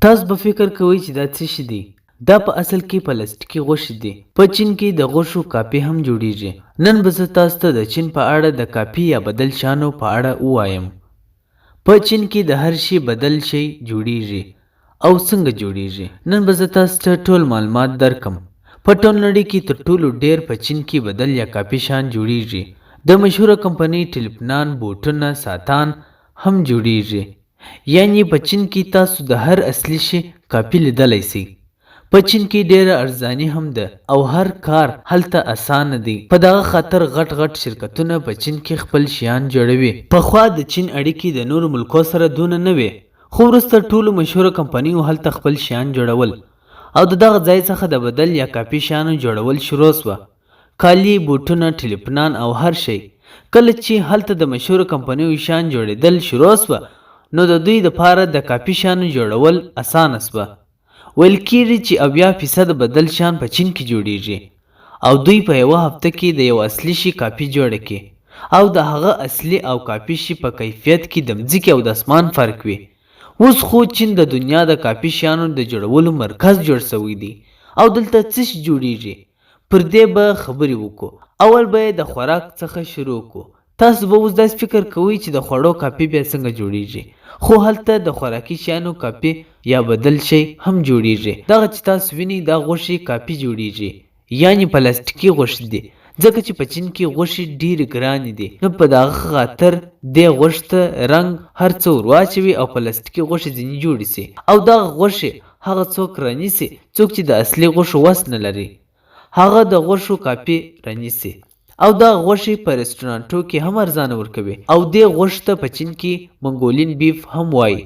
تاسو به فکر کوئ چې دا څه شي دي؟ دا په اصل کې پلاستیکي غوښې دي. په چین کې د غوښو کاپي هم جوړیږي. نن به زه تاسو ته د چین په اړه د کاپي یا بدل شیانو په اړه ووایم. په چین کې د هر شي بدل شی جوړیږي او څنګه جوړیږي. نن به زه تاسو ته ټول معلومات درکم. په ټول نړۍ کې تر ټولو ډیر په چین کې بدل یا کاپي شیان جوړیږي. د مشهوره کمپنۍ ټلیفونان، بوټونه، ساعتان هم جوړیږي. یعنی په چین کې تاسو د هر اصلي شي کاپي لیدلی سئ. په چین کې ډیره ارزاني هم ده او هر کار هلته اسانه دی. په دغه خاطر غټ شرکتونه په چین کې خپل شیان جوړوي. پخوا د چین اړیکې د نورو ملکو سره دونه نه وې، خو وروسته ټولو مشهوره کمپنیو هلته خپل شیان جوړول او د دغه ځای څخه د بدل یا کاپي شیانو جوړول شروع سوه. کالي، بوټونه، ټلیفونان او هر شی. کله چې هلته د مشهوره کمپنیو شیان جوړېدل شروع سوه، نو د دوی دپاره د کاپي شیانو جوړول اسانه سوه. ویل کېږي چې 80% بدل شیان په چین کې جوړیږي او دوی په یوه هفته کې د یو اصلي شي کاپي جوړه کړي او د هغه اصلي او کاپي شي په کیفیت کې د مځکې او د اسمان فرق وي. اوس خو چین د دنیا د کاپي شیانو د جوړولو مرکز جوړ شوی دی او دلته څه شي جوړیږي، پر دې به خبرې وکړو. اول به د خوراک څخه شروع کړو. تاسو به اوس داسې فکر کوئ چې د خوړو کاپي بیا څنګه جوړیږي، خو هلته د خوراکي شیانو کاپي یا بدل شی هم جوړیږي. دغه چې تاسو وینئ دا غوښې کاپي جوړیږي، یعنی پلاستیکي غوښې دي. ځکه چې په چین کې غوښې ډېرې ګرانې دي، نو په دغه خاطر دې غوښې ته رنګ هر څه ور واچوي او پلاستیکي غوښې ځینې جوړې سي او دغه غوښې هغه څوک رانیسي څوک چې د اصلي غوښو وس نه لري، هغه د غوښو کاپي رانیسي او دا غوښې په رستورانټو کې هم ارزانه ورکوي. او دې غوښې ته په چین کې منګولین بیف هم وایي.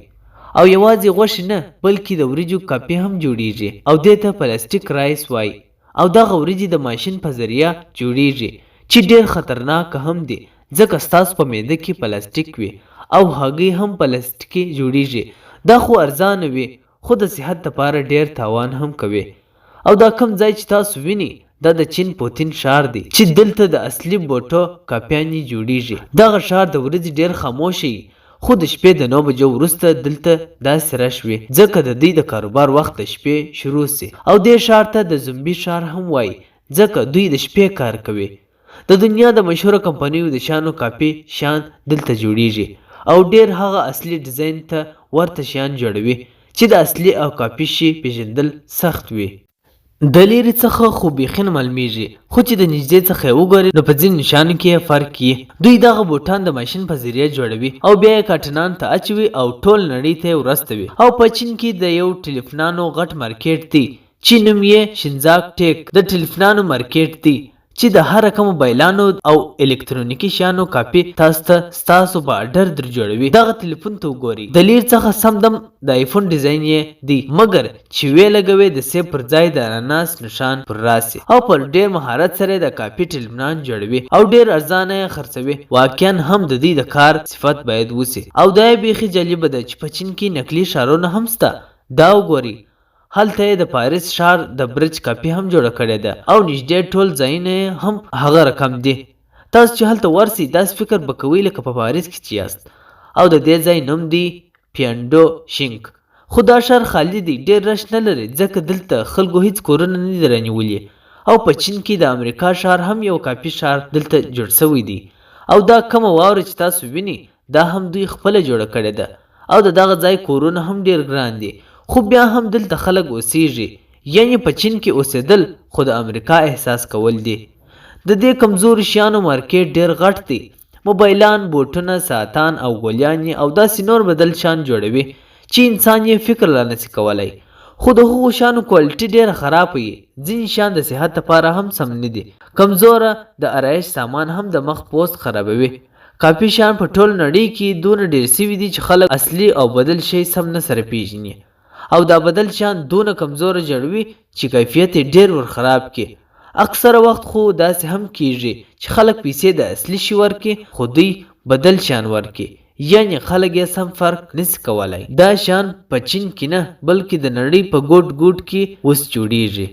او یوازې غوښې نه بلکې د وریجو کاپي هم جوړیږي او دې ته پلاستیک رایس وایي. او دغه وریجې د ماشین په ذریعه جوړیږي چې ډېر خطرناک هم دي، ځکه ستاسو په معده کې پلاستیک وي او هګۍ هم پلاستیکي جوړیږي. دا خو ارزانه وي خو د صحت لپاره ډېر تاوان هم کوي. او دا کوم ځای چې تاسو وینئ دا د چین پوتین ښار دی چې دلته د اصلي بوټو کاپیانې جوړیږي. دغه ښار د ورځې ډېر خاموشه وي، خو د شپې د 9 بجو وروسته دلته داسې رش وي ځکه د دوی د کاروبار وخت د شپې شروع سي. او دې ښار ته د زومبي ښار هم وایي ځکه دوی د شپې کار کوي. د دنیا د مشهوره کمپنیو د شیانو کاپي شیان دلته جوړیږي او ډېر هغه اصلي ډیزاین ته ورته شیان جوړوي چې د اصلي او کاپي شي پیژندل سخت وي. د لرې څخه خو بیخي نه معلومیږي، خو چې د نږدې څخه یې وګورئ نو په ځینو نښانو کې یې فرق وي. دوی دغه بوټان د ماشین په ذریعه جوړوي او بیا یې کاټنانو ته اچوي او ټول نړۍ ته یې ورستوي. او په چین کې د یو ټلیفونانو غټ مارکیټ دی چې نوم یې شینزاک ټیک د ټلیفونانو مارکیټ دی چې د هر رقم موبایلانو او الکترونیکي شیانو کاپي تاسو ته ستاسو په اډر در جوړوي. دغه ټلیفون ته وګورئ، د لیر څخه سمدم د آیفون ډیزاین یې دی، مګر چې وې لګوي د سیب پر ځای د اناناس نشان پر راسي او پر ډیر مهارت سره د کاپي ټلیفونان جوړوي او ډیر ارزانه یې خرڅوي. واقعا هم د دې د کار صفت باید وسی. او دا بیخي جالبه ده چې په چین کې نقلي ښارونه هم شته. دا وګورئ، هلته یې د پاریس ښار د برج کاپي هم جوړه کړې ده او نږدې ټول ځایونه هم هغه رقم دي. تاسو چې هلته ورسئ داسې فکر به کوئ لکه په پاریس کې چې یاست. او د دې ځای نوم دی پیانډو شینک. خو دا ښار خالي دی، ډېر رش نه لري ځکه دلته خلکو هیڅ کورونه نه دي رانیولي. او په چین کې د امریکا ښار هم یو کاپي ښار دلته جوړ شوی دی. او دا کومه واوره چې تاسو وینئ دا هم دوی خپله جوړه کړې ده. او د دغه ځای کورونه هم ډېر ګران دي، خو بیا هم دلته خلک اوسیږي. یعنی په چین کې اوسېدل خو د امریکا احساس کول دي. د دې کمزورو شیانو مارکیټ ډېر غټ دی. موبایلان، بوټونه، ساعتان او ګولیانې او داسې نور بدل شیان جوړوي چې انسان یې فکر لا نشي کولی. خو د هغو شیانو کوالټي ډېره خرابه وي. ځینې شیان د صحت لپاره هم سم نه دي. کمزوره د آرایش سامان هم د مخ پوست خرابوي. کاپي شیان په ټول نړۍ کې دونه ډېر سوي دي چې خلک اصلي او بدل شی سم نه سره پیژني. او دا بدل شیان دونه کمزوره جوړوي چې کیفیت یې ډېر ور خراب کړي. اکثره وخت خو داسې هم کیږي چې خلک پیسې د اصلي شي ورکړي خو دوی بدل شیان ورکړي، یعنی خلک یې سم فرق نشي کولی. دا شیان په چین کې نه بلکې د نړۍ په ګوټ ګوټ کې اوس جوړیږي.